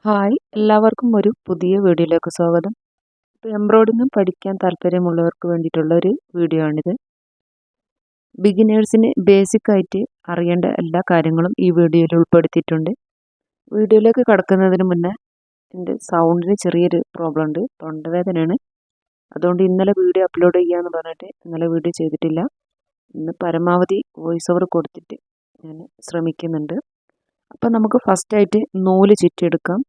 Hi, എല്ലാവർക്കും ഒരു പുതിയ വീഡിയോയിലേക്ക് സ്വാഗതം. എംബ്രോയിഡിംഗ് പഠിക്കാൻ താല്പര്യമുള്ളവർക്ക് വേണ്ടിയിട്ടുള്ള ഒരു വീഡിയോ ആണിത്. ബിഗിനേഴ്സിന് ബേസിക് ആയിട്ട് അറിയേണ്ട എല്ലാ കാര്യങ്ങളും ഈ വീഡിയോയിൽ ഉൾപ്പെടുത്തിയിട്ടുണ്ട്. വീഡിയോയിലേക്ക് കടക്കുന്നതിന് മുന്നേ എൻ്റെ സൗണ്ടിന് ചെറിയൊരു പ്രോബ്ലം ഉണ്ട്, തൊണ്ടവേദനയാണ്. അതുകൊണ്ട് ഇന്നലെ വീഡിയോ അപ്ലോഡ് ചെയ്യാമെന്ന് പറഞ്ഞിട്ട് ഇന്നലെ വീഡിയോ ചെയ്തിട്ടില്ല. ഇന്ന് പരമാവധി വോയിസ് ഓവർ കൊടുത്തിട്ട് ഞാൻ ശ്രമിക്കുന്നുണ്ട്. അപ്പം നമുക്ക് ഫസ്റ്റായിട്ട് നൂല് ചുറ്റിയെടുക്കാം.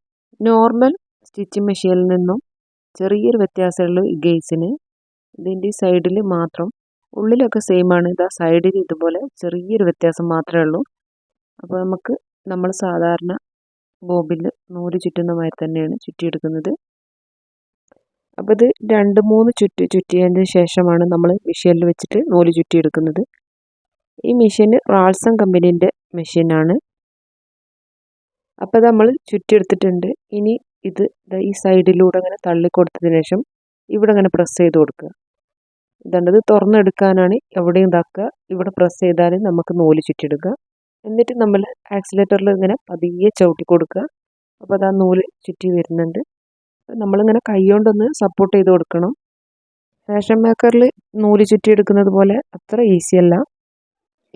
നോർമൽ സ്റ്റിച്ചിങ് മെഷീനിൽ നിന്നും ചെറിയൊരു വ്യത്യാസമുള്ളൂ ഈ ഗേസിന്. ഇതിൻ്റെ സൈഡിൽ മാത്രം, ഉള്ളിലൊക്കെ സെയിം ആണ്. ഇതാ സൈഡിൽ ഇതുപോലെ ചെറിയൊരു വ്യത്യാസം മാത്രമേ ഉള്ളൂ. അപ്പോൾ നമ്മൾ സാധാരണ ബോബിൽ നൂല് ചുറ്റുന്ന മാതിരി തന്നെയാണ് ചുറ്റിയെടുക്കുന്നത്. അപ്പോൾ ഇത് 2-3 ചുറ്റിയതിന് ശേഷമാണ് നമ്മൾ മെഷീനിൽ വെച്ചിട്ട് നൂല് ചുറ്റിയെടുക്കുന്നത്. ഈ മെഷീൻ റാൾസൺ കമ്പനീൻ്റെ മെഷീനാണ്. അപ്പോൾ നമ്മൾ ചുറ്റിയെടുത്തിട്ടുണ്ട്. ഇനി ഇത് ഈ സൈഡിലൂടെ അങ്ങനെ തള്ളി കൊടുത്തതിന് ശേഷം ഇവിടെ അങ്ങനെ പ്രസ് ചെയ്ത് കൊടുക്കുക. ഇതുണ്ടത് തുറന്നെടുക്കാനാണ് എവിടെയും ഇതാക്കുക. ഇവിടെ പ്രസ് ചെയ്താൽ നമുക്ക് നൂല് ചുറ്റിയെടുക്കുക. എന്നിട്ട് നമ്മൾ ആക്സിലേറ്ററിൽ ഇങ്ങനെ പതിയെ ചവിട്ടി കൊടുക്കുക. അപ്പോൾ അതാ നൂല് ചുറ്റി വരുന്നുണ്ട്. നമ്മളിങ്ങനെ കൈ കൊണ്ടൊന്ന് സപ്പോർട്ട് ചെയ്ത് കൊടുക്കണം. ഫാഷൻ മേക്കറിൽ നൂല് ചുറ്റിയെടുക്കുന്നത് പോലെ അത്ര ഈസിയല്ല.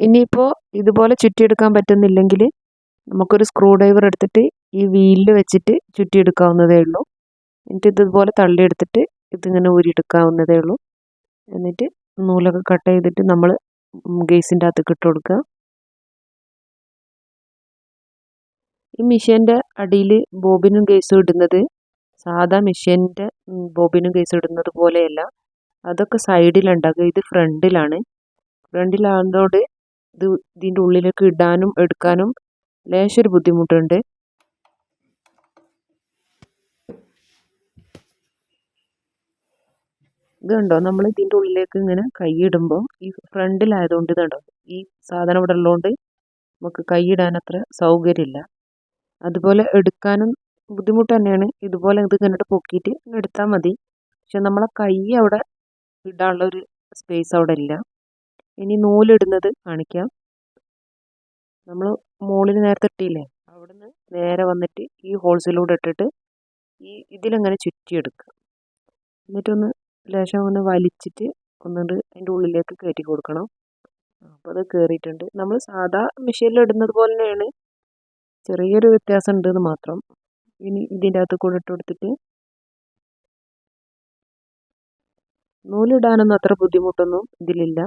ഇനിയിപ്പോൾ ഇതുപോലെ ചുറ്റിയെടുക്കാൻ പറ്റുന്നില്ലെങ്കിൽ നമുക്കൊരു സ്ക്രൂ ഡ്രൈവർ എടുത്തിട്ട് ഈ വീലിൽ വെച്ചിട്ട് ചുറ്റിയെടുക്കാവുന്നതേ ഉള്ളൂ. എന്നിട്ട് ഇതുപോലെ തള്ളിയെടുത്തിട്ട് ഇതിങ്ങനെ ഊരിയെടുക്കാവുന്നതേ ഉള്ളൂ. എന്നിട്ട് നൂലൊക്കെ കട്ട് ചെയ്തിട്ട് നമ്മൾ ഗേസിൻ്റെ അകത്തേക്ക് ഇട്ട് കൊടുക്കുക. ഈ മെഷീൻ്റെ അടിയിൽ ബോബിനും ഗേസും ഇടുന്നത് സാധാ മെഷീൻ്റെ ബോബിനും ഗേസും ഇടുന്നത് പോലെയല്ല. അതൊക്കെ സൈഡിലുണ്ടാകുക, ഇത് ഫ്രണ്ടിലാണ്. ഫ്രണ്ടിലാകുന്നതോട് ഇതിൻ്റെ ഉള്ളിലേക്ക് ഇടാനും എടുക്കാനും ലേശൊരു ബുദ്ധിമുട്ടുണ്ട്. ഇതുണ്ടോ, നമ്മൾ ഇതിൻ്റെ ഉള്ളിലേക്ക് ഇങ്ങനെ കൈ ഇടുമ്പോൾ ഈ ഫ്രണ്ടിലായതുകൊണ്ട് ഇതുണ്ടോ, ഈ സാധനം ഇവിടെ ഉള്ളതുകൊണ്ട് നമുക്ക് കൈ ഇടാൻ അത്ര സൗകര്യമില്ല. അതുപോലെ എടുക്കാനും ബുദ്ധിമുട്ട് തന്നെയാണ്. ഇതുപോലെ ഇത് ഇങ്ങോട്ട് പൊക്കിയിട്ട് എടുത്താൽ മതി. പക്ഷെ നമ്മളെ കൈ അവിടെ ഇടാനുള്ള ഒരു സ്പേസ് അവിടെ ഇല്ല. ഇനി നൂലിടുന്നത് കാണിക്കാം. നമ്മൾ മുകളിൽ നേരത്തെ ഇട്ടില്ലേ, അവിടുന്ന് നേരെ വന്നിട്ട് ഈ ഹോൾസിലൂടെ ഇട്ടിട്ട് ഇതിലങ്ങനെ ചുറ്റിയെടുക്കുക. എന്നിട്ടൊന്ന് ലേശം ഒന്ന് വലിച്ചിട്ട് ഒന്നുകൊണ്ട് അതിൻ്റെ ഉള്ളിലേക്ക് കയറ്റി കൊടുക്കണം. അപ്പോൾ അത് കയറിയിട്ടുണ്ട്. നമ്മൾ സാധാ മെഷീനിൽ ഇടുന്നത് പോലെ തന്നെയാണ്, ചെറിയൊരു വ്യത്യാസം ഉണ്ടെന്ന് മാത്രം. ഇനി ഇതിൻ്റെ അകത്ത് കൂടെ ഇട്ട് കൊടുത്തിട്ട് നൂലിടാനൊന്നും അത്ര ബുദ്ധിമുട്ടൊന്നും ഇതിലില്ല.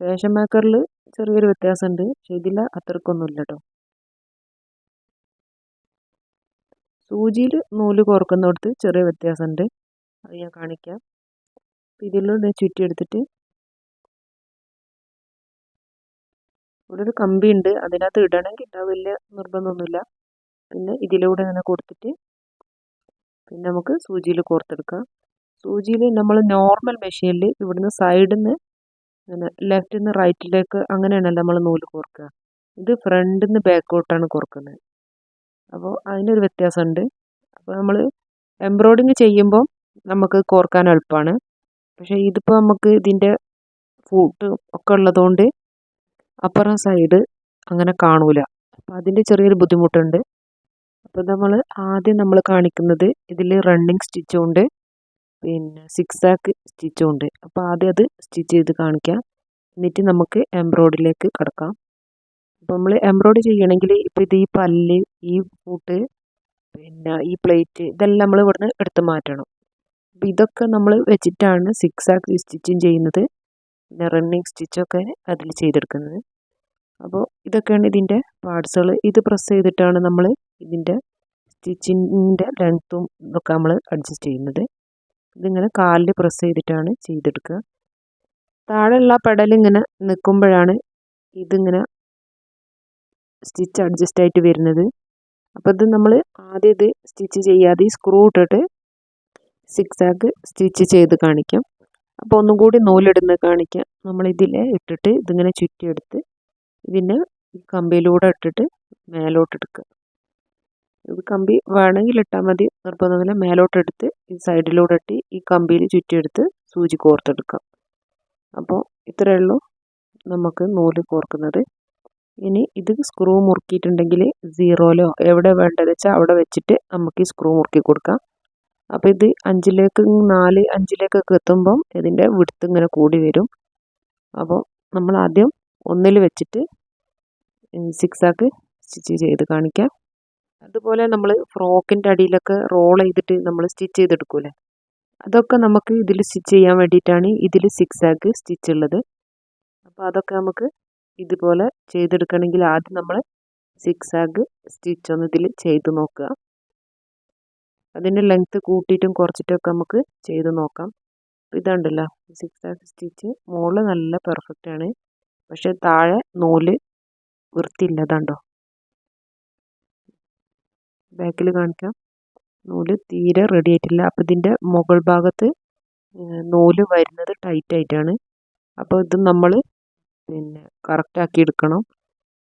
ഫാഷൻ മേക്കറിൽ ചെറിയൊരു വ്യത്യാസമുണ്ട്, പക്ഷെ ഇതിൽ അത്രക്കൊന്നുമില്ല കേട്ടോ. സൂചിയിൽ നൂല് കോർക്കുന്നിടത്ത് ചെറിയ വ്യത്യാസമുണ്ട്, അത് ഞാൻ കാണിക്കാം. ഇതിലൂടെ ചുറ്റിയെടുത്തിട്ട് ഇവിടെ ഒരു കമ്പി ഉണ്ട്, അതിനകത്ത് ഇടണമെങ്കിൽ ഇടാൻ വലിയ നിർബന്ധമൊന്നുമില്ല. പിന്നെ ഇതിലൂടെ അങ്ങനെ കൊടുത്തിട്ട് പിന്നെ നമുക്ക് സൂചിയിൽ കോർത്തെടുക്കാം. സൂചിയിൽ നമ്മൾ നോർമൽ മെഷീനിൽ ഇവിടുന്ന് സൈഡിൽ നിന്ന് അങ്ങനെ ലെഫ്റ്റിൽ നിന്ന് റൈറ്റിലേക്ക് അങ്ങനെയാണല്ലോ നമ്മൾ നൂല് കോർക്കുക. ഇത് ഫ്രണ്ടിൽ നിന്ന് ബാക്കോട്ടാണ് കോർക്കുന്നത്. അപ്പോൾ അതിനൊരു വ്യത്യാസമുണ്ട്. അപ്പോൾ നമ്മൾ എംബ്രോയിഡിങ് ചെയ്യുമ്പോൾ നമുക്ക് കോർക്കാൻ എളുപ്പമാണ്. പക്ഷേ ഇതിപ്പോൾ നമുക്ക് ഇതിൻ്റെ ഫൂട്ട് ഒക്കെ ഉള്ളതുകൊണ്ട് അപ്പുറം സൈഡ് അങ്ങനെ കാണൂല. അപ്പോൾ അതിൻ്റെ ചെറിയൊരു ബുദ്ധിമുട്ടുണ്ട്. അപ്പോൾ ആദ്യം നമ്മൾ കാണിക്കുന്നത് ഇതിൽ റണ്ണിങ് സ്റ്റിച്ചും ഉണ്ട്, പിന്നെ സിക്സാക്ക് സ്റ്റിച്ചും ഉണ്ട്. അപ്പോൾ ആദ്യം അത് സ്റ്റിച്ച് ചെയ്ത് കാണിക്കാം. എന്നിട്ട് നമുക്ക് എംബ്രോയിഡിലേക്ക് കിടക്കാം. അപ്പോൾ നമ്മൾ എംബ്രോയിഡറി ചെയ്യണമെങ്കിൽ ഇപ്പോൾ ഇത് ഈ പല്ല്, ഈ ഫൂട്ട്, പിന്നെ ഈ പ്ലേറ്റ്, ഇതെല്ലാം നമ്മൾ ഇവിടുന്ന് എടുത്ത് മാറ്റണം. അപ്പോൾ ഇതൊക്കെ നമ്മൾ വെച്ചിട്ടാണ് സിക്സാക്ക് സ്റ്റിച്ചിങ് ചെയ്യുന്നത്, പിന്നെ റണ്ണിങ് സ്റ്റിച്ചൊക്കെ അതിൽ ചെയ്തെടുക്കുന്നത്. അപ്പോൾ ഇതൊക്കെയാണ് ഇതിൻ്റെ പാർട്സുകൾ. ഇത് പ്രസ് ചെയ്തിട്ടാണ് നമ്മൾ ഇതിൻ്റെ സ്റ്റിച്ചിങ്ങിൻ്റെ ലെങ്ത്തും ഇതൊക്കെ നമ്മൾ അഡ്ജസ്റ്റ് ചെയ്യുന്നത്. ഇതിങ്ങനെ കാലിൽ പ്രസ് ചെയ്തിട്ടാണ് ചെയ്തെടുക്കുക. താഴെയുള്ള പെടൽ ഇങ്ങനെ നിൽക്കുമ്പോഴാണ് ഇതിങ്ങനെ സ്റ്റിച്ച് അഡ്ജസ്റ്റ് ആയിട്ട് വരുന്നത്. അപ്പോൾ ഇത് നമ്മൾ ആദ്യം ഇത് സ്റ്റിച്ച് ചെയ്യാതെ ഈ സ്ക്രൂ ഇട്ടിട്ട് സിക്സാക്ക് സ്റ്റിച്ച് ചെയ്ത് കാണിക്കാം. അപ്പോൾ ഒന്നും കൂടി നൂലിടുന്നത് കാണിക്കാം. നമ്മളിതിൽ ഇട്ടിട്ട് ഇതിങ്ങനെ ചുറ്റിയെടുത്ത് ഇതിൻ്റെ കമ്പിയിലൂടെ ഇട്ടിട്ട് മേലോട്ടെടുക്കുക. ഇത് കമ്പി വേണമെങ്കിൽ ഇട്ടാൽ മതി, നിർബന്ധമില്ല. മേലോട്ടെടുത്ത് ഈ സൈഡിലൂടെ ഇട്ട് ഈ കമ്പിയിൽ ചുറ്റിയെടുത്ത് സൂചി കോർത്തെടുക്കാം. അപ്പോൾ ഇത്രയേ ഉള്ളൂ നമുക്ക് നൂല് കോർക്കുന്നത്. ഇനി ഇത് സ്ക്രൂ മുറുക്കിയിട്ടുണ്ടെങ്കിൽ സീറോയിലോ എവിടെ വേണ്ടത് വെച്ചാൽ അവിടെ വെച്ചിട്ട് നമുക്ക് ഈ സ്ക്രൂ മുറുക്കി കൊടുക്കാം. അപ്പോൾ ഇത് 5ലേക്ക് 4 5ലേക്കൊക്കെ എത്തുമ്പം ഇതിൻ്റെ വിഡ്ത്ത് ഇങ്ങനെ കൂടി വരും. അപ്പോൾ നമ്മൾ ആദ്യം 1ൽ വെച്ചിട്ട് സിക്സാക്ക് സ്റ്റിച്ച് ചെയ്ത് കാണിക്കാം. അതുപോലെ നമ്മൾ ഫ്രോക്കിൻ്റെ അടിയിലൊക്കെ റോൾ ചെയ്തിട്ട് നമ്മൾ സ്റ്റിച്ച് ചെയ്തെടുക്കൂലേ, അതൊക്കെ നമുക്ക് ഇതിൽ സ്റ്റിച്ച് ചെയ്യാൻ വേണ്ടിയിട്ടാണ് ഇതിൽ സിക്സാക്ക് സ്റ്റിച്ച് ഉള്ളത്. അപ്പോൾ അതൊക്കെ നമുക്ക് ഇതുപോലെ ചെയ്തെടുക്കണമെങ്കിൽ ആദ്യം നമ്മൾ സിക്സാക്ക് സ്റ്റിച്ച് ഒന്ന് ഇതിൽ ചെയ്ത് നോക്കുക. അതിൻ്റെ ലെങ്ത്ത് കൂട്ടിയിട്ടും കുറച്ചിട്ടൊക്കെ നമുക്ക് ചെയ്ത് നോക്കാം. ഇതുണ്ടല്ലോ സിക്സാക്ക് സ്റ്റിച്ച് മുകളിൽ നല്ല പെർഫെക്റ്റ് ആണ്, പക്ഷേ താഴെ നൂല് വൃത്തിയില്ലതാണ്ടോ. ബാക്കിൽ കാണിക്കാം, നൂല് തീരെ റെഡി ആയിട്ടില്ല. അപ്പോൾ ഇതിൻ്റെ മുകൾ ഭാഗത്ത് നൂല് വരുന്നത് ടൈറ്റായിട്ടാണ്. അപ്പോൾ ഇത് നമ്മൾ കറക്റ്റ് ആക്കി എടുക്കണം.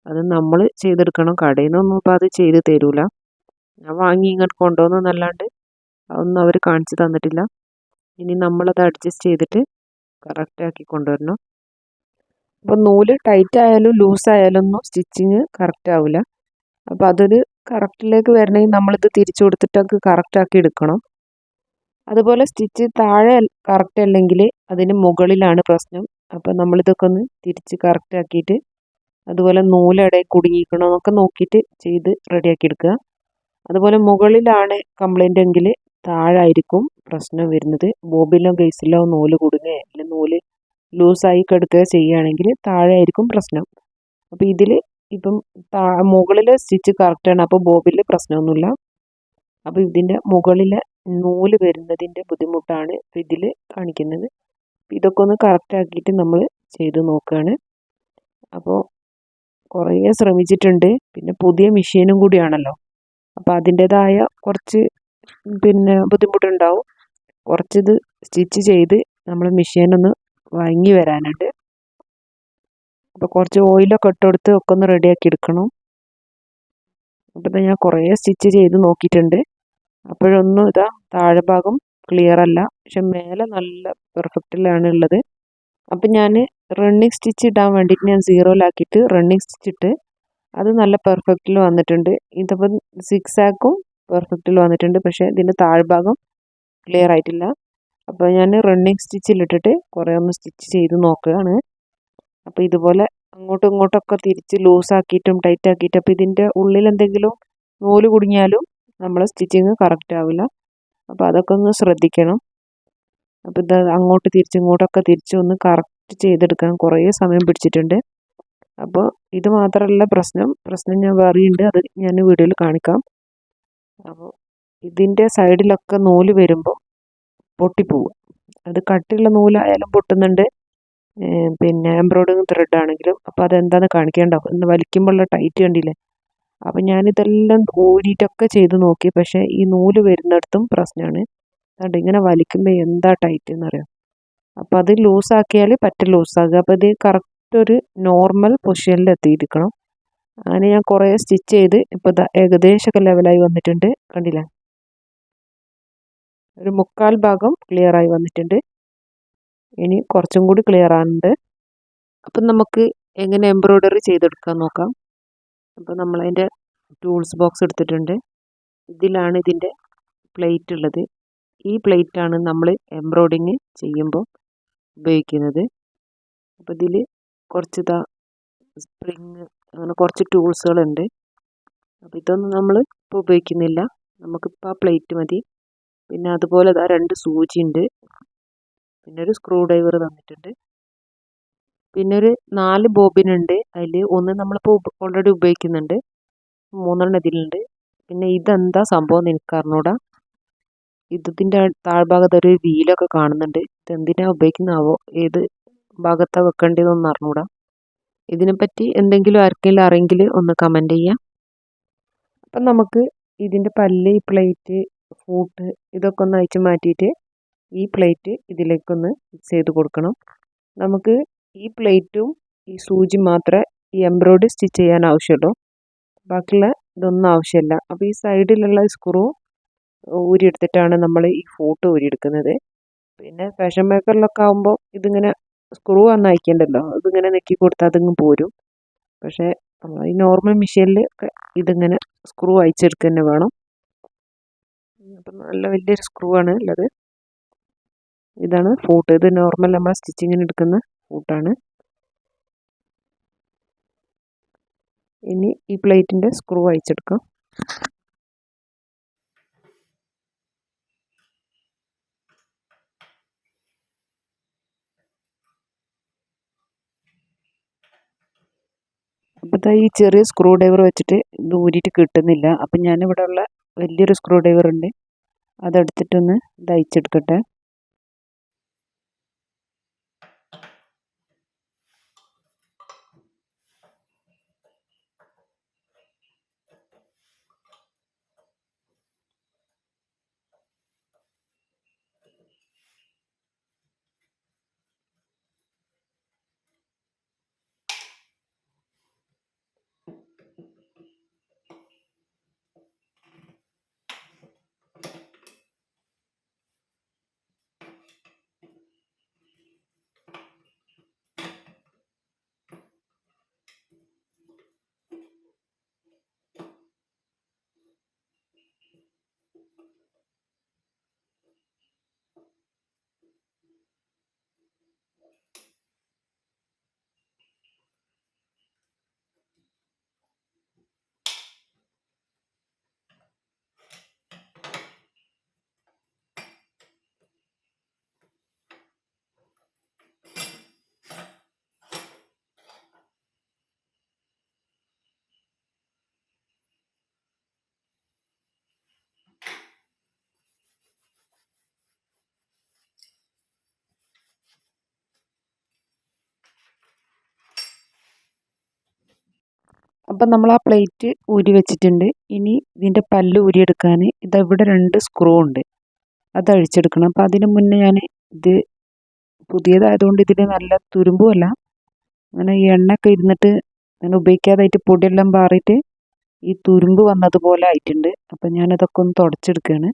അത് നമ്മൾ ചെയ്തെടുക്കണം. കടയിൽ നിന്നൊന്നും ഇപ്പോൾ അത് ചെയ്ത് തരൂല. ഞാൻ വാങ്ങി ഇങ്ങോട്ട് കൊണ്ടുവന്നല്ലാണ്ട് അതൊന്നും അവർ കാണിച്ചു തന്നിട്ടില്ല. ഇനി നമ്മളത് അഡ്ജസ്റ്റ് ചെയ്തിട്ട് കറക്റ്റ് ആക്കി കൊണ്ടുവരണം. അപ്പോൾ നൂല് ടൈറ്റ് ആയാലും ലൂസ് ആയാലും ഒന്നും സ്റ്റിച്ചിങ് കറക്റ്റ് ആവില്ല. അപ്പോൾ അതൊരു കറക്റ്റിലേക്ക് വരണമെങ്കിൽ നമ്മളിത് തിരിച്ചു കൊടുത്തിട്ടൊക്കെ കറക്റ്റ് ആക്കി എടുക്കണം. അതുപോലെ സ്റ്റിച്ച് താഴെ കറക്റ്റ് അല്ലെങ്കിൽ അതിന് മുകളിലാണ് പ്രശ്നം. അപ്പോൾ നമ്മളിതൊക്കെ ഒന്ന് തിരിച്ച് കറക്റ്റ് ആക്കിയിട്ട് അതുപോലെ നൂലിടയിൽ കുടുങ്ങിക്കണോ എന്നൊക്കെ നോക്കിയിട്ട് ചെയ്ത് റെഡിയാക്കി എടുക്കുക. അതുപോലെ മുകളിലാണ് കംപ്ലൈൻ്റ് എങ്കിൽ താഴായിരിക്കും പ്രശ്നം വരുന്നത്. ബോബിലോ ഗേസിലോ നൂല് കുടുങ്ങുകയോ അല്ലെങ്കിൽ നൂല് ലൂസായി കിടക്കുകയോ ചെയ്യുകയാണെങ്കിൽ താഴെ ആയിരിക്കും പ്രശ്നം. അപ്പോൾ ഇതിൽ ഇപ്പം മുകളിൽ സ്റ്റിച്ച് കറക്റ്റാണ്, അപ്പോൾ ബോബിൽ പ്രശ്നമൊന്നുമില്ല. അപ്പോൾ ഇതിൻ്റെ മുകളിലെ നൂല് വരുന്നതിൻ്റെ ബുദ്ധിമുട്ടാണ് ഇതിൽ കാണിക്കുന്നത്. ഇതൊക്കെ ഒന്ന് കറക്റ്റ് ആക്കിയിട്ട് നമ്മൾ ചെയ്ത് നോക്കുകയാണ്. അപ്പോൾ കുറേ ശ്രമിച്ചിട്ടുണ്ട്, പിന്നെ പുതിയ മെഷീനും കൂടിയാണല്ലോ, അപ്പോൾ അതിൻ്റേതായ കുറച്ച് ബുദ്ധിമുട്ടുണ്ടാവും. കുറച്ചിത് സ്റ്റിച്ച് ചെയ്ത് നമ്മൾ മെഷീനൊന്ന് വാങ്ങി വരാനുണ്ട്. അപ്പോൾ കുറച്ച് ഓയിലൊക്കെ ഇട്ടെടുത്ത് ഒക്കെ ഒന്ന് റെഡിയാക്കി എടുക്കണം. അപ്പോൾ ഞാൻ കുറേ സ്റ്റിച്ച് ചെയ്ത് നോക്കിയിട്ടുണ്ട്. അപ്പോഴൊന്നും ഇതാ താഴെ ഭാഗം ക്ലിയർ അല്ല, പക്ഷെ മേലെ നല്ല പെർഫെക്റ്റിലാണ് ഉള്ളത്. അപ്പം ഞാൻ റണ്ണിങ് സ്റ്റിച്ച് ഇടാൻ വേണ്ടിയിട്ട് ഞാൻ സീറോയിലാക്കിയിട്ട് റണ്ണിങ് സ്റ്റിച്ച് ഇട്ട് അത് നല്ല പെർഫെക്റ്റിൽ വന്നിട്ടുണ്ട്. ഇതിപ്പം സിക്സാക്കും പെർഫെക്റ്റിൽ വന്നിട്ടുണ്ട്, പക്ഷേ ഇതിൻ്റെ താഴ്ഭാഗം ക്ലിയർ ആയിട്ടില്ല. അപ്പോൾ ഞാൻ റണ്ണിങ് സ്റ്റിച്ചിലിട്ടിട്ട് കുറേ ഒന്ന് സ്റ്റിച്ച് ചെയ്ത് നോക്കുകയാണ്. അപ്പോൾ ഇതുപോലെ അങ്ങോട്ടും ഇങ്ങോട്ടൊക്കെ തിരിച്ച് ലൂസാക്കിയിട്ടും ടൈറ്റ് ആക്കിയിട്ടും, അപ്പോൾ ഇതിൻ്റെ ഉള്ളിൽ എന്തെങ്കിലും നൂല് കുടുങ്ങിയാലും നമ്മളെ സ്റ്റിച്ചിങ് കറക്റ്റ് ആവില്ല. അപ്പോൾ അതൊക്കെ ഒന്ന് ശ്രദ്ധിക്കണം. അപ്പോൾ ഇത് അങ്ങോട്ട് തിരിച്ച് ഇങ്ങോട്ടൊക്കെ തിരിച്ച് ഒന്ന് കറക്റ്റ് ചെയ്തെടുക്കാൻ കുറേ സമയം പിടിച്ചിട്ടുണ്ട്. അപ്പോൾ ഇത് മാത്രമല്ല പ്രശ്നം ഞാൻ വേറെയുണ്ട്, അത് ഞാൻ വീഡിയോയിൽ കാണിക്കാം. അപ്പോൾ ഇതിൻ്റെ സൈഡിലൊക്കെ നൂല് വരുമ്പോൾ പൊട്ടിപ്പോവുക. അത് കട്ടിയുള്ള നൂലായാലും പൊട്ടുന്നുണ്ട്, പിന്നെ എംബ്രോയിഡറി ത്രെഡ് ആണെങ്കിലും. അപ്പോൾ അതെന്താണെന്ന് കാണിക്കേണ്ടാവും. ഇന്ന് വലിക്കുമ്പോഴുള്ള ടൈറ്റ് കണ്ടില്ലേ. അപ്പം ഞാനിതെല്ലാം ഊരിയിട്ടൊക്കെ ചെയ്ത് നോക്കി, പക്ഷേ ഈ നൂല് വരുന്നിടത്തും പ്രശ്നമാണ്. അതുകൊണ്ട് ഇങ്ങനെ വലിക്കുമ്പോൾ എന്താ ടൈറ്റ് എന്നറിയാം. അപ്പോൾ അത് ലൂസാക്കിയാൽ പറ്റ ലൂസാകുക. അപ്പോൾ ഇത് കറക്റ്റ് ഒരു നോർമൽ പൊസിഷനിൽ എത്തിയിരിക്കണം. അങ്ങനെ ഞാൻ കുറേ സ്റ്റിച്ച് ചെയ്ത് ഇപ്പോൾ ഏകദേശമൊക്കെ ലെവലായി വന്നിട്ടുണ്ട്. കണ്ടില്ലേ, ഒരു 3/4 ഭാഗം ക്ലിയറായി വന്നിട്ടുണ്ട്. ഇനി കുറച്ചും കൂടി ക്ലിയർ ആകുന്നുണ്ട്. അപ്പം നമുക്ക് എങ്ങനെ എംബ്രോയിഡറി ചെയ്തെടുക്കാൻ നോക്കാം. അപ്പോൾ നമ്മളതിൻ്റെ ടൂൾസ് ബോക്സ് എടുത്തിട്ടുണ്ട്. ഇതിലാണ് ഇതിൻ്റെ പ്ലേറ്റ് ഉള്ളത്. ഈ പ്ലേറ്റാണ് നമ്മൾ എംബ്രോയിഡിങ് ചെയ്യുമ്പോൾ ഉപയോഗിക്കുന്നത്. അപ്പോൾ ഇതിൽ കുറച്ച് സ്പ്രിങ് അങ്ങനെ കുറച്ച് ടൂൾസുകളുണ്ട്. അപ്പോൾ ഇതൊന്നും നമ്മൾ ഇപ്പോൾ ഉപയോഗിക്കുന്നില്ല, നമുക്കിപ്പോൾ ആ പ്ലേറ്റ് മതി. പിന്നെ അതുപോലെ 2 സൂചി ഉണ്ട്, പിന്നെ ഒരു സ്ക്രൂ ഡ്രൈവർ തന്നിട്ടുണ്ട്, പിന്നെ ഒരു 4 ബോബിനുണ്ട്. അതിൽ ഒന്ന് നമ്മളിപ്പോൾ ഓൾറെഡി ഉപയോഗിക്കുന്നുണ്ട്, 3 ഇതിലുണ്ട്. പിന്നെ ഇതെന്താ സംഭവം എന്ന് എനിക്ക് അറിഞ്ഞൂടാ. ഇതിൻ്റെ താഴ്ഭാഗത്ത് ഒരു വീലൊക്കെ കാണുന്നുണ്ട്. ഇതെന്തിനാണ് ഉപയോഗിക്കുന്നതാവോ, ഏത് ഭാഗത്താണ് വെക്കേണ്ടതെന്നൊന്നും അറിഞ്ഞൂടാ. ഇതിനെപ്പറ്റി എന്തെങ്കിലും ആർക്കെങ്കിലും അറിയെങ്കിൽ ഒന്ന് കമൻറ്റ് ചെയ്യാം. അപ്പം നമുക്ക് ഇതിൻ്റെ പല്ല്, ഈ പ്ലേറ്റ്, ഫൂട്ട് ഇതൊക്കെ ഒന്ന് അയച്ച് മാറ്റിയിട്ട് ഈ പ്ലേറ്റ് ഇതിലേക്കൊന്ന് ഫിക്സ് ചെയ്ത് കൊടുക്കണം. നമുക്ക് ഈ പ്ലേറ്റും ഈ സൂചി മാത്രമേ ഈ എംബ്രോയിഡറി സ്റ്റിച്ച് ചെയ്യാൻ ആവശ്യമുള്ളൂ, ബാക്കിയുള്ള ഇതൊന്നും ആവശ്യമില്ല. അപ്പോൾ ഈ സൈഡിലുള്ള സ്ക്രൂ ഊരിയെടുത്തിട്ടാണ് നമ്മൾ ഈ ഫൂട്ട് ഊരിയെടുക്കുന്നത്. പിന്നെ ഫാഷൻ മേക്കറിലൊക്കെ ആകുമ്പോൾ ഇതിങ്ങനെ സ്ക്രൂ ഒന്നും അയക്കേണ്ടല്ലോ, ഇതിങ്ങനെ നെക്കി കൊടുത്താൽ അതിങ്ങ് പോരും. പക്ഷേ ഈ നോർമൽ മെഷീനിൽ ഇതിങ്ങനെ സ്ക്രൂ അയച്ചെടുക്കുക തന്നെ വേണം. അപ്പം നല്ല വലിയൊരു സ്ക്രൂ ആണ് ഉള്ളത്. ഇതാണ് ഫൂട്ട്. ഇത് നോർമൽ നമ്മൾ സ്റ്റിച്ചിങ്ങിന് എടുക്കുന്ന ഫൂട്ടാണ്. ഇനി ഈ പ്ലേറ്റിൻ്റെ സ്ക്രൂ അയച്ചെടുക്കാം. അപ്പോൾ ഈ ചെറിയ സ്ക്രൂ ഡ്രൈവർ വെച്ചിട്ട് ഇത് ഊരിയിട്ട് കിട്ടുന്നില്ല. അപ്പം ഞാനിവിടെ ഉള്ള വലിയൊരു സ്ക്രൂ ഡ്രൈവർ ഉണ്ട്, അതെടുത്തിട്ടൊന്ന് ഇത് അയച്ചെടുക്കട്ടെ. അപ്പം നമ്മൾ ആ പ്ലേറ്റ് ഊരി വെച്ചിട്ടുണ്ട്. ഇനി ഇതിൻ്റെ പല്ല് ഊരിയെടുക്കാൻ ഇതവിടെ 2 സ്ക്രൂ ഉണ്ട്, അത് അഴിച്ചെടുക്കണം. അപ്പം അതിന് മുന്നേ ഞാൻ ഇത് പുതിയതായതുകൊണ്ട് ഇതിൽ നല്ല തുരുമ്പുമല്ല, അങ്ങനെ ഈ എണ്ണയൊക്കെ ഇരുന്നിട്ട് അങ്ങനെ ഉപയോഗിക്കാതായിട്ട് പൊടിയെല്ലാം പാറിയിട്ട് ഈ തുരുമ്പ് വന്നതുപോലെ ആയിട്ടുണ്ട്. അപ്പം ഞാനതൊക്കെ ഒന്ന് തുടച്ചെടുക്കുകയാണ്.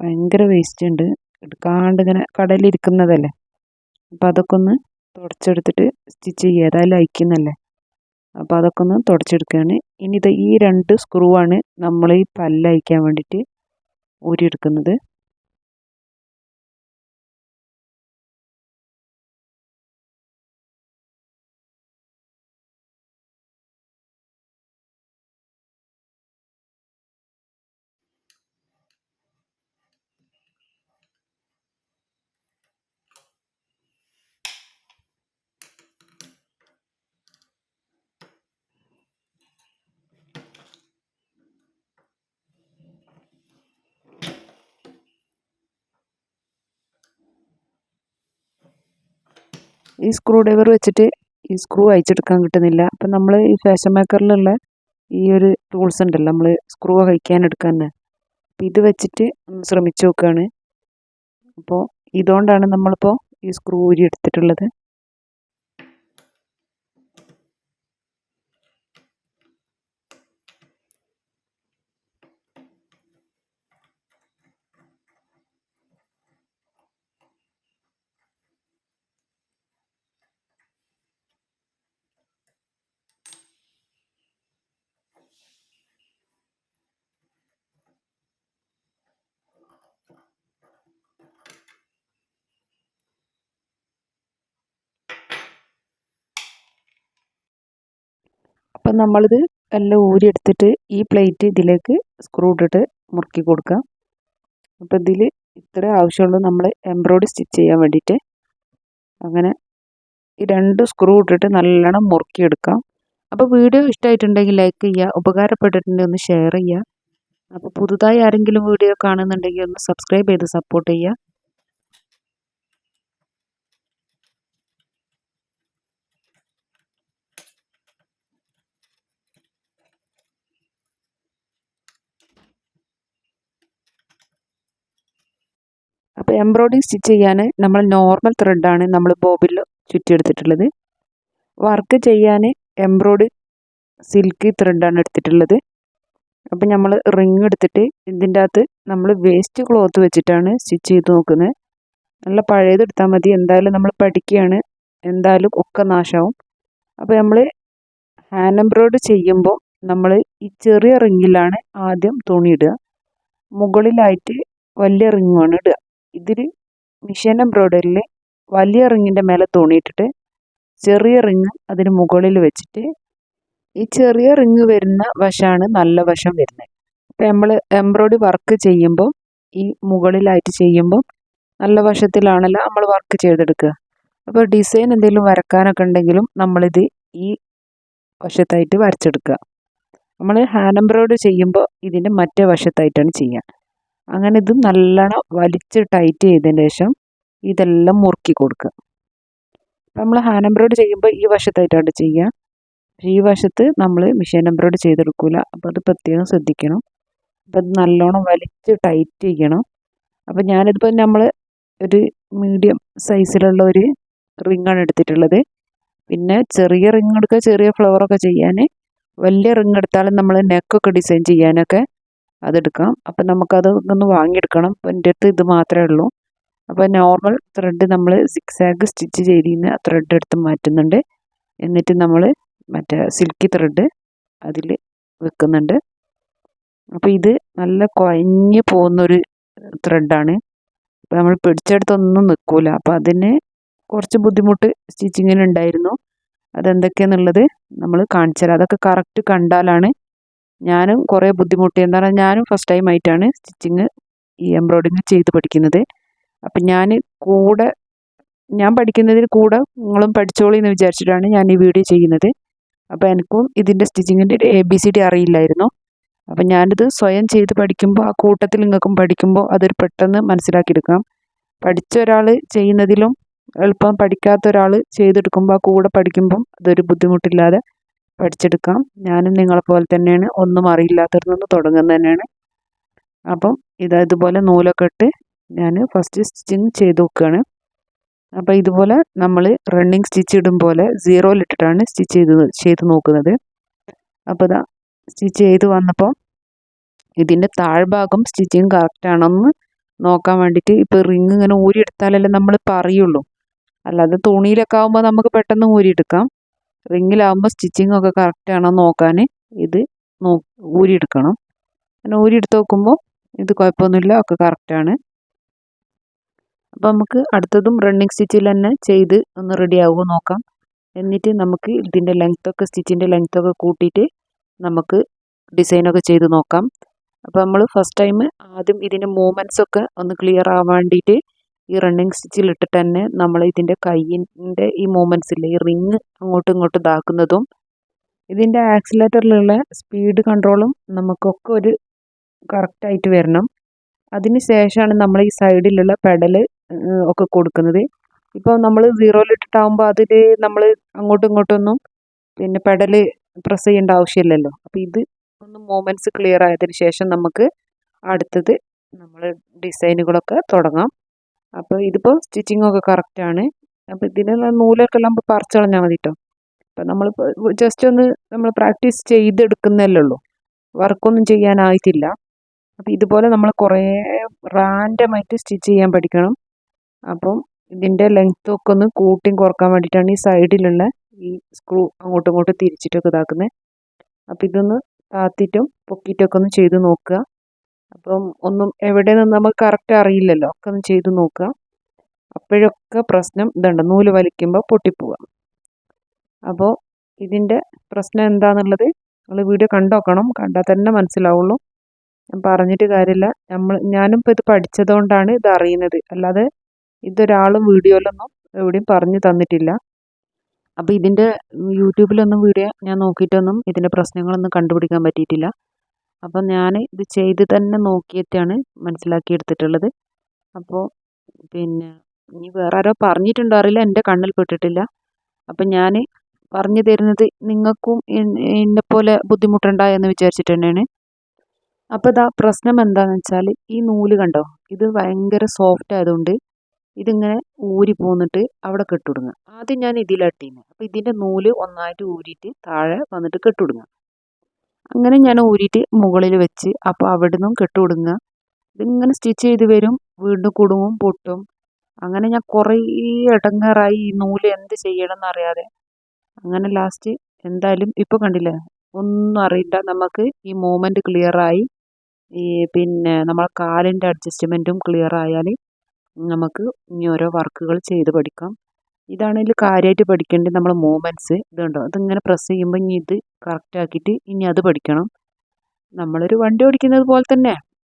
ഭയങ്കര വേസ്റ്റ് ഉണ്ട്, എടുക്കാണ്ട് ഇങ്ങനെ കടലിരിക്കുന്നതല്ലേ. അപ്പം അതൊക്കെ ഒന്ന് തുടച്ചെടുത്തിട്ട് സ്റ്റിച്ച് ചെയ്യുക, ഏതായാലും അയക്കുന്നല്ലേ. അപ്പോൾ അതൊക്കെ ഒന്ന് തുടച്ചെടുക്കുകയാണ്. ഇനി ഇത് ഈ 2 സ്ക്രൂ ആണ് നമ്മൾ ഈ പല്ല് അയക്കാൻ വേണ്ടിയിട്ട് ഊരിയെടുക്കുന്നത്. ഈ സ്ക്രൂ ഡ്രൈവർ വെച്ചിട്ട് ഈ സ്ക്രൂ അയച്ചെടുക്കാൻ കിട്ടുന്നില്ല. അപ്പം നമ്മൾ ഈ ഫാഷൻ മേക്കറിലുള്ള ഈ ഒരു ടൂൾസ് ഉണ്ടല്ലോ, നമ്മൾ സ്ക്രൂ കഴിക്കാൻ എടുക്കാൻ തന്നെ, അപ്പം ഇത് വെച്ചിട്ട് ഒന്ന് ശ്രമിച്ചു നോക്കുകയാണ്. അപ്പോൾ ഇതുകൊണ്ടാണ് നമ്മളിപ്പോൾ ഈ സ്ക്രൂ ഊരി എടുത്തിട്ടുള്ളത്. അപ്പം നമ്മളിത് എല്ലാം ഊരിയെടുത്തിട്ട് ഈ പ്ലേറ്റ് ഇതിലേക്ക് സ്ക്രൂ ഇട്ടിട്ട് മുറുക്കി കൊടുക്കാം. അപ്പോൾ ഇതിൽ ഇത്ര ആവശ്യമുള്ളൂ നമ്മൾ എംബ്രോയിഡറി സ്റ്റിച്ച് ചെയ്യാൻ വേണ്ടിയിട്ട്. അങ്ങനെ ഈ 2 സ്ക്രൂ ഇട്ടിട്ട് നല്ലോണം മുറുക്കിയെടുക്കാം. അപ്പോൾ വീഡിയോ ഇഷ്ടമായിട്ടുണ്ടെങ്കിൽ ലൈക്ക് ചെയ്യുക, ഉപകാരപ്പെട്ടിട്ടുണ്ടെങ്കിൽ ഒന്ന് ഷെയർ ചെയ്യുക. അപ്പോൾ പുതുതായി ആരെങ്കിലും വീഡിയോ കാണുന്നുണ്ടെങ്കിൽ ഒന്ന് സബ്സ്ക്രൈബ് ചെയ്ത് സപ്പോർട്ട് ചെയ്യുക. അപ്പോൾ എംബ്രോയിഡറി സ്റ്റിച്ച് ചെയ്യാൻ നമ്മൾ നോർമൽ ത്രെഡാണ് നമ്മൾ ബോബിൽ ചുറ്റിയെടുത്തിട്ടുള്ളത്. വർക്ക് ചെയ്യാൻ എംബ്രോയിഡറി സിൽക്കി ത്രെഡാണ് എടുത്തിട്ടുള്ളത്. അപ്പം നമ്മൾ റിങ് എടുത്തിട്ട് ഇതിൻ്റെ അകത്ത് നമ്മൾ വേസ്റ്റ് ക്ലോത്ത് വെച്ചിട്ടാണ് സ്റ്റിച്ച് ചെയ്ത് നോക്കുന്നത്. നല്ല പഴയത് എടുത്താൽ മതി, എന്തായാലും നമ്മൾ പഠിക്കുകയാണ്, എന്തായാലും ഒക്കെ നാശമാവും. അപ്പോൾ നമ്മൾ ഹാൻഡ് എംബ്രോയ്ഡറി ചെയ്യുമ്പോൾ നമ്മൾ ഈ ചെറിയ റിങ്ങിലാണ് ആദ്യം തുണി ഇടുക, മുകളിലായിട്ട് വലിയ റിങ്ങാണ് ഇടുക. ഇതിൽ മിഷൻ എംബ്രോയ്ഡറിയിൽ വലിയ റിങ്ങിൻ്റെ മേലെ തുണി ഇട്ടിട്ട് ചെറിയ റിങ് അതിന് മുകളിൽ വെച്ചിട്ട് ഈ ചെറിയ റിങ് വരുന്ന വശമാണ് നല്ല വശം വരുന്നത്. ഇപ്പം നമ്മൾ എംബ്രോയ്ഡറി വർക്ക് ചെയ്യുമ്പോൾ ഈ മുകളിലായിട്ട് ചെയ്യുമ്പോൾ നല്ല വശത്തിലാണല്ലോ നമ്മൾ വർക്ക് ചെയ്തെടുക്കുക. അപ്പോൾ ഡിസൈൻ എന്തെങ്കിലും വരക്കാനൊക്കെ ഉണ്ടെങ്കിലും നമ്മളിത് ഈ വശത്തായിട്ട് വരച്ചെടുക്കുക. നമ്മൾ ഹാൻഡ് എംബ്രോയ്ഡറി ചെയ്യുമ്പോൾ ഇതിൻ്റെ മറ്റേ വശത്തായിട്ടാണ് ചെയ്യുക. അങ്ങനെ ഇത് നല്ലോണം വലിച്ച് ടൈറ്റ് ചെയ്തതിന് ശേഷം ഇതെല്ലാം മുറുക്കി കൊടുക്കുക. അപ്പം നമ്മൾ ഹാൻഡ് എംബ്രോയ്ഡറി ചെയ്യുമ്പോൾ ഈ വശത്തായിട്ടാണ് ചെയ്യുക. ഈ വശത്ത് നമ്മൾ മെഷീൻ എംബ്രോയ്ഡറി ചെയ്തെടുക്കില്ല. അപ്പോൾ അത് പ്രത്യേകം ശ്രദ്ധിക്കണം. അപ്പം അത് നല്ലോണം വലിച്ച് ടൈറ്റ് ചെയ്യണം. അപ്പം ഞാനിതിപ്പോൾ നമ്മൾ ഒരു മീഡിയം സൈസിലുള്ള ഒരു റിങ്ങാണ് എടുത്തിട്ടുള്ളത്. പിന്നെ ചെറിയ റിങ് എടുക്കുക, ചെറിയ ഫ്ലവറൊക്കെ ചെയ്യാൻ. വലിയ റിങ് എടുത്താലും നമ്മൾ നെക്കൊക്കെ ഡിസൈൻ ചെയ്യാനൊക്കെ അതെടുക്കാം. അപ്പം നമുക്കത് ഒന്ന് വാങ്ങിയെടുക്കണം. അപ്പം എൻ്റെ അടുത്ത് ഇത് മാത്രമേ ഉള്ളൂ. അപ്പോൾ നോർമൽ ത്രെഡ് നമ്മൾ സിക്സാഗ് സ്റ്റിച്ച് ചെയ്തിരുന്ന ത്രെഡ് എടുത്ത് മാറ്റുന്നുണ്ട്. എന്നിട്ട് നമ്മൾ മറ്റേ സിൽക്കി ത്രെഡ് അതിൽ വെക്കുന്നുണ്ട്. അപ്പോൾ ഇത് നല്ല കുഴഞ്ഞ് പോകുന്നൊരു ത്രെഡാണ്. അപ്പോൾ നമ്മൾ പിടിച്ചെടുത്തൊന്നും നിൽക്കില്ല. അപ്പോൾ അതിന് കുറച്ച് ബുദ്ധിമുട്ട് സ്റ്റിച്ചിങ്ങിന് ഉണ്ടായിരുന്നു. അതെന്തൊക്കെയാണെന്നുള്ളത് നമ്മൾ കാണിച്ചു തരാം. അതൊക്കെ കറക്റ്റ് കണ്ടാലാണ്. ഞാനും കുറേ ബുദ്ധിമുട്ടി. എന്താ പറയുക, ഞാനും ഫസ്റ്റ് ടൈം ആയിട്ടാണ് സ്റ്റിച്ചിങ് ഈ എംബ്രോയ്ഡറിങ് ചെയ്ത് പഠിക്കുന്നത്. അപ്പം ഞാൻ പഠിക്കുന്നതിന് കൂടെ നിങ്ങളും പഠിച്ചോളി എന്ന് വിചാരിച്ചിട്ടാണ് ഞാൻ ഈ വീഡിയോ ചെയ്യുന്നത്. അപ്പോൾ എനിക്കും ഇതിൻ്റെ സ്റ്റിച്ചിങ്ങിൻ്റെ ABCD അറിയില്ലായിരുന്നു. അപ്പം ഞാനിത് സ്വയം ചെയ്ത് പഠിക്കുമ്പോൾ ആ കൂട്ടത്തിൽ നിങ്ങൾക്കും പഠിക്കുമ്പോൾ അതൊരു പെട്ടെന്ന് മനസ്സിലാക്കിയെടുക്കാം. പഠിച്ച ഒരാൾ ചെയ്യുന്നതിലും എളുപ്പം പഠിക്കാത്ത ഒരാൾ ചെയ്തെടുക്കുമ്പോൾ ആ കൂടെ പഠിക്കുമ്പം അതൊരു ബുദ്ധിമുട്ടില്ലാതെ പഠിച്ചെടുക്കാം. ഞാനും നിങ്ങളെപ്പോലെ തന്നെയാണ്, ഒന്നും അറിയില്ലാത്തതിൽ നിന്ന് തുടങ്ങുന്നത് തന്നെയാണ്. അപ്പം ഇതുപോലെ നൂലൊക്കെ ഇട്ട് ഞാൻ ഫസ്റ്റ് സ്റ്റിച്ചിങ് ചെയ്ത് നോക്കുകയാണ്. അപ്പോൾ ഇതുപോലെ നമ്മൾ റണ്ണിങ് സ്റ്റിച്ച് ഇടും പോലെ സീറോയിലിട്ടിട്ടാണ് സ്റ്റിച്ച് ചെയ്ത് നോക്കുന്നത്. അപ്പോൾ ഇതാ സ്റ്റിച്ച് ചെയ്ത് വന്നപ്പോൾ ഇതിൻ്റെ താഴ്ഭാഗം സ്റ്റിച്ചിങ് കറക്റ്റ് ആണെന്ന് നോക്കാൻ വേണ്ടിയിട്ട് ഇപ്പോൾ റിങ് ഇങ്ങനെ ഊരിയെടുത്താലല്ലേ നമ്മൾ പറയുള്ളൂ. അല്ലാതെ തുണിയിലൊക്കെ ആകുമ്പോൾ നമുക്ക് പെട്ടെന്ന് ഊരിയെടുക്കാം. റിങ്ങിലാകുമ്പോൾ സ്റ്റിച്ചിങ് ഒക്കെ കറക്റ്റ് ആണോ നോക്കാൻ ഇത് ഊരിയെടുക്കണം. അങ്ങനെ ഊരിയെടുത്ത് നോക്കുമ്പോൾ ഇത് കുഴപ്പമൊന്നുമില്ല, ഒക്കെ കറക്റ്റാണ്. അപ്പോൾ നമുക്ക് അടുത്തതും റണ്ണിങ് സ്റ്റിച്ചിൽ തന്നെ ചെയ്ത് ഒന്ന് റെഡി ആകുമോ നോക്കാം. എന്നിട്ട് നമുക്ക് ഇതിൻ്റെ ലെങ്ത്തൊക്കെ സ്റ്റിച്ചിൻ്റെ ലെങ്ത്തൊക്കെ കൂട്ടിയിട്ട് നമുക്ക് ഡിസൈനൊക്കെ ചെയ്ത് നോക്കാം. അപ്പോൾ നമ്മൾ ഫസ്റ്റ് ടൈം ആദ്യം ഇതിൻ്റെ മൂവ്മെൻറ്റ്സൊക്കെ ഒന്ന് ക്ലിയർ ആവാൻ വേണ്ടിയിട്ട് ഈ റണ്ണിങ് സ്റ്റിച്ചിൽ ഇട്ടിട്ട് തന്നെ നമ്മൾ ഇതിൻ്റെ കയ്യിൻ്റെ ഈ മൂവ്മെൻറ്റ്സ് ഇല്ലേ, ഈ റിങ് അങ്ങോട്ടും ഇങ്ങോട്ടും ഇതാക്കുന്നതും ഇതിൻ്റെ ആക്സിലേറ്ററിലുള്ള സ്പീഡ് കൺട്രോളും നമുക്കൊക്കെ ഒരു കറക്റ്റായിട്ട് വരണം. അതിന് ശേഷമാണ് നമ്മൾ ഈ സൈഡിലുള്ള പെഡൽ ഒക്കെ കൊടുക്കുന്നത്. ഇപ്പോൾ നമ്മൾ സീറോയിലിട്ടിട്ടാകുമ്പോൾ അതിൽ നമ്മൾ അങ്ങോട്ടും ഇങ്ങോട്ടൊന്നും പിന്നെ പെഡൽ പ്രസ് ചെയ്യേണ്ട ആവശ്യമില്ലല്ലോ. അപ്പോൾ ഇത് ഒന്ന് മൂവ്മെൻറ്റ്സ് ക്ലിയർ ആയതിന് ശേഷം നമുക്ക് അടുത്തത് നമ്മൾ ഡിസൈനുകളൊക്കെ തുടങ്ങാം. അപ്പോൾ ഇതിപ്പോൾ സ്റ്റിച്ചിങ്ങൊക്കെ കറക്റ്റാണ്. അപ്പോൾ ഇതിനുള്ള നൂലൊക്കെ എല്ലാം പറിച്ച് കളഞ്ഞാൽ മതി കേട്ടോ. അപ്പം നമ്മളിപ്പോൾ ജസ്റ്റ് ഒന്ന് നമ്മൾ പ്രാക്ടീസ് ചെയ്തെടുക്കുന്നതല്ലേ ഉള്ളൂ, വർക്കൊന്നും ചെയ്യാനായിട്ടില്ല. അപ്പോൾ ഇതുപോലെ നമ്മൾ കുറേ റാൻഡമായിട്ട് സ്റ്റിച്ച് ചെയ്യാൻ പഠിക്കണം. അപ്പം ഇതിൻ്റെ ലെങ്ത്തൊക്കെ ഒന്ന് കൂട്ടിയും കുറക്കാൻ വേണ്ടിയിട്ടാണ് ഈ സൈഡിലുള്ള ഈ സ്ക്രൂ അങ്ങോട്ടും ഇങ്ങോട്ടും തിരിച്ചിട്ടൊക്കെ ഇതാക്കുന്നത്. അപ്പം ഇതൊന്ന് താത്തിയിട്ടും പൊക്കിയിട്ടൊക്കെ ഒന്ന് ചെയ്ത് നോക്കുക. അപ്പം ഒന്നും എവിടെ നിന്ന് നമുക്ക് കറക്റ്റ് അറിയില്ലല്ലോ, ഒക്കെ ഒന്ന് ചെയ്ത് നോക്കുക. അപ്പോഴൊക്കെ പ്രശ്നം ഇതുണ്ട്, നൂല് വലിക്കുമ്പോൾ പൊട്ടിപ്പോവുക. അപ്പോൾ ഇതിൻ്റെ പ്രശ്നം എന്താണെന്നുള്ളത് നിങ്ങൾ വീഡിയോ കണ്ടോക്കണം, കണ്ടാൽ തന്നെ മനസ്സിലാവുള്ളൂ. ഞാൻ പറഞ്ഞിട്ട് കാര്യമില്ല. ഞാനും ഇപ്പോൾ ഇത് പഠിച്ചതുകൊണ്ടാണ് ഇത് അറിയുന്നത്, അല്ലാതെ ഇതൊരാളും വീഡിയോയിലൊന്നും എവിടെയും പറഞ്ഞു തന്നിട്ടില്ല. അപ്പോൾ ഇതിൻ്റെ യൂട്യൂബിലൊന്നും വീഡിയോ ഞാൻ നോക്കിയിട്ടൊന്നും ഇതിൻ്റെ പ്രശ്നങ്ങളൊന്നും കണ്ടുപിടിക്കാൻ പറ്റിയിട്ടില്ല. അപ്പം ഞാൻ ഇത് ചെയ്ത് തന്നെ നോക്കിയിട്ടാണ് മനസ്സിലാക്കിയെടുത്തിട്ടുള്ളത്. അപ്പോൾ പിന്നെ ഇനി വേറെ ആരോ പറഞ്ഞിട്ടുണ്ടോ അറിയില്ല, എൻ്റെ കണ്ണിൽ പെട്ടിട്ടില്ല. അപ്പം ഞാൻ പറഞ്ഞു തരുന്നത് നിങ്ങൾക്കും എന്നെപ്പോലെ ബുദ്ധിമുട്ടുണ്ടായെന്ന് വിചാരിച്ചിട്ട് തന്നെയാണ്. അപ്പോൾ ഇതാ പ്രശ്നം എന്താണെന്ന് വെച്ചാൽ ഈ നൂല് കണ്ടോ, ഇത് ഭയങ്കര സോഫ്റ്റ് ആയതുകൊണ്ട് ഇതിങ്ങനെ ഊരി പോന്നിട്ട് അവിടെ കെട്ടുടുങ്ങുക. ആദ്യം ഞാൻ ഇതിലിട്ടിരുന്നു. അപ്പോൾ ഇതിൻ്റെ നൂല് ഒന്നായിട്ട് ഊരിയിട്ട് താഴെ വന്നിട്ട് കെട്ടുടുങ്ങുക. അങ്ങനെ ഞാൻ ഊരിയിട്ട് മുകളിൽ വെച്ച് അപ്പോൾ അവിടെ നിന്നും കെട്ടുടുങ്ങുക. ഇതിങ്ങനെ സ്റ്റിച്ച് ചെയ്ത് വരും, വീണ്ടും കുടുങ്ങും, പൊട്ടും. അങ്ങനെ ഞാൻ കുറേ ഇടങ്ങേറായി, ഈ നൂല് എന്ത് ചെയ്യണം എന്നറിയാതെ. അങ്ങനെ ലാസ്റ്റ് എന്തായാലും ഇപ്പോൾ കണ്ടില്ലേ, ഒന്നും അറിയണ്ട, നമുക്ക് ഈ മൂവ്മെൻറ്റ് ക്ലിയറായി. ഈ പിന്നെ നമ്മളെ കാലിൻ്റെ അഡ്ജസ്റ്റ്മെൻറ്റും ക്ലിയർ ആയാൽ നമുക്ക് ഇനി ഓരോ വർക്കുകൾ ചെയ്ത് പഠിക്കാം. ഇതാണെങ്കിൽ കാര്യമായിട്ട് പഠിക്കേണ്ടത് നമ്മൾ മൂവ്മെൻറ്റ്സ്. ഇതുണ്ടോ, അതിങ്ങനെ പ്രസ് ചെയ്യുമ്പോൾ ഇനി ഇത് കറക്റ്റ് ആക്കിയിട്ട് ഇനി അത് പഠിക്കണം. നമ്മളൊരു വണ്ടി ഓടിക്കുന്നത് പോലെ തന്നെ.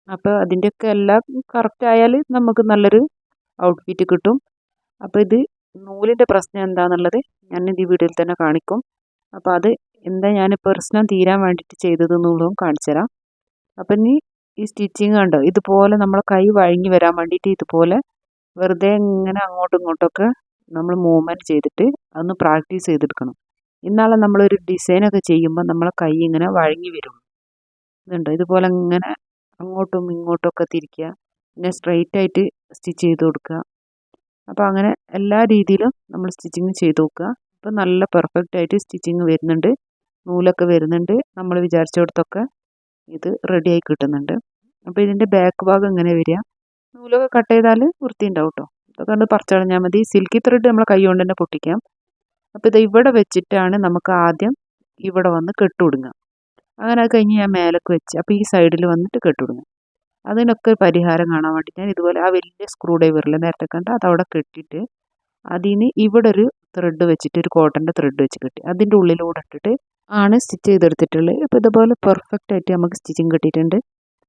അപ്പോൾ അതിൻ്റെയൊക്കെ എല്ലാം കറക്റ്റ് ആയാൽ നമുക്ക് നല്ലൊരു ഔട്ട്ഫിറ്റ് കിട്ടും. അപ്പോൾ ഇത് നൂലിൻ്റെ പ്രശ്നം എന്താണെന്നുള്ളത് ഞാൻ ഈ വീഡിയോയിൽ തന്നെ കാണിക്കും. അപ്പോൾ അത് എന്താ ഞാൻ പ്രശ്നം തീരാൻ വേണ്ടിയിട്ട് ചെയ്തതെന്നുള്ളതും കാണിച്ചു തരാം. അപ്പം ഇനി ഈ സ്റ്റിച്ചിങ് കണ്ടോ, ഇതുപോലെ നമ്മളെ കൈ വഴങ്ങി വരാൻ വേണ്ടിയിട്ട് ഇതുപോലെ വെറുതെ ഇങ്ങനെ അങ്ങോട്ടും ഇങ്ങോട്ടൊക്കെ നമ്മൾ മൂവ്മെൻറ്റ് ചെയ്തിട്ട് അതൊന്ന് പ്രാക്ടീസ് ചെയ്തെടുക്കണം. ഇന്നാളെ നമ്മളൊരു ഡിസൈനൊക്കെ ചെയ്യുമ്പോൾ നമ്മളെ കൈ ഇങ്ങനെ വഴങ്ങി വരും. ഇതുണ്ടോ, ഇതുപോലെ ഇങ്ങനെ അങ്ങോട്ടും ഇങ്ങോട്ടും ഒക്കെ തിരിക്കുക, പിന്നെ സ്ട്രെയിറ്റ് ആയിട്ട് സ്റ്റിച്ച് ചെയ്ത് കൊടുക്കുക. അപ്പോൾ അങ്ങനെ എല്ലാ രീതിയിലും നമ്മൾ സ്റ്റിച്ചിങ് ചെയ്ത് നോക്കുക. അപ്പോൾ നല്ല പെർഫെക്റ്റ് ആയിട്ട് സ്റ്റിച്ചിങ് വരുന്നുണ്ട്, നൂലൊക്കെ വരുന്നുണ്ട്, നമ്മൾ വിചാരിച്ചിടത്തൊക്കെ ഇത് റെഡിയായി കിട്ടുന്നുണ്ട്. അപ്പോൾ ഇതിൻ്റെ ബാക്ക് ഭാഗം ഇങ്ങനെ വരിക, നൂലൊക്കെ കട്ട് ചെയ്താൽ വൃത്തി ഉണ്ടാവും കേട്ടോ. ഇതൊക്കെ കണ്ട് പറിച്ച് കളഞ്ഞാൽ മതി. സിൽക്കി ത്രെഡ് നമ്മളെ കൈ കൊണ്ട് തന്നെ പൊട്ടിക്കാം. അപ്പോൾ ഇത് ഇവിടെ വെച്ചിട്ടാണ് നമുക്ക് ആദ്യം ഇവിടെ വന്ന് കെട്ടുകൊടുങ്ങുക. അങ്ങനെ അത് കഴിഞ്ഞ് ഞാൻ മേലേക്ക് വെച്ച്, അപ്പോൾ ഈ സൈഡിൽ വന്നിട്ട് കെട്ടുകൊടുങ്ങുക. അതിനൊക്കെ പരിഹാരം കാണാൻ വേണ്ടി ഞാൻ ഇതുപോലെ ആ വലിയ സ്ക്രൂ ഡ്രൈവറിൽ നേരത്തെ കണ്ട് അതവിടെ കെട്ടിയിട്ട് അതിന് ഇവിടെ ഒരു ത്രെഡ് വെച്ചിട്ട്, ഒരു കോട്ടൻ്റെ ത്രെഡ് വെച്ച് കെട്ടി അതിൻ്റെ ഉള്ളിലൂടെ ഇട്ടിട്ട് ആണ് സ്റ്റിച്ച് ചെയ്തെടുത്തിട്ടുള്ളത്. അപ്പോൾ ഇതുപോലെ പെർഫെക്റ്റ് ആയിട്ട് നമുക്ക് സ്റ്റിച്ചിങ് കിട്ടിയിട്ടുണ്ട്.